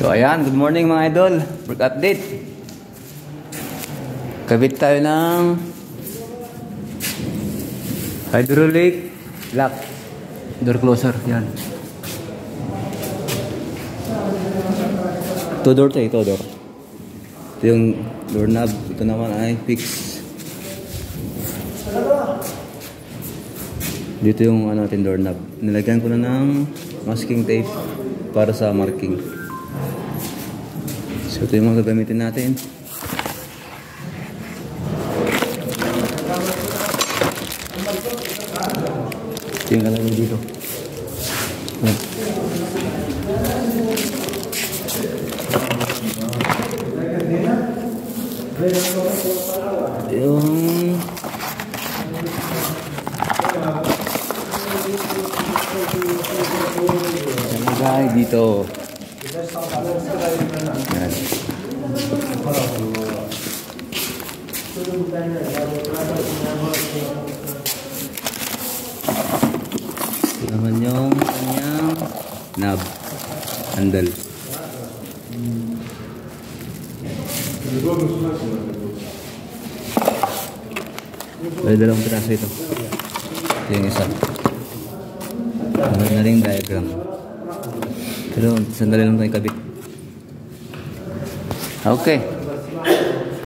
So ayan, good morning mga idol. Work update. Kabit tayo ng hydraulic lock door closer. Yan. Ito door to, ito door. Ito yung doorknob. Ito naman ay fix. Dito yung natin doorknob. Nilagyan ko na ng masking tape para sa marking. So ito yung mga gagamitin natin. Ito yung kalagay dito. Yan. Yung kalagay dito. Yan. Ito naman yung kanyang knob handle. May dalawang piraso ito. Ito yung isa. Meron na rin diagram. Pero sandali lang tayo kabit. Okay.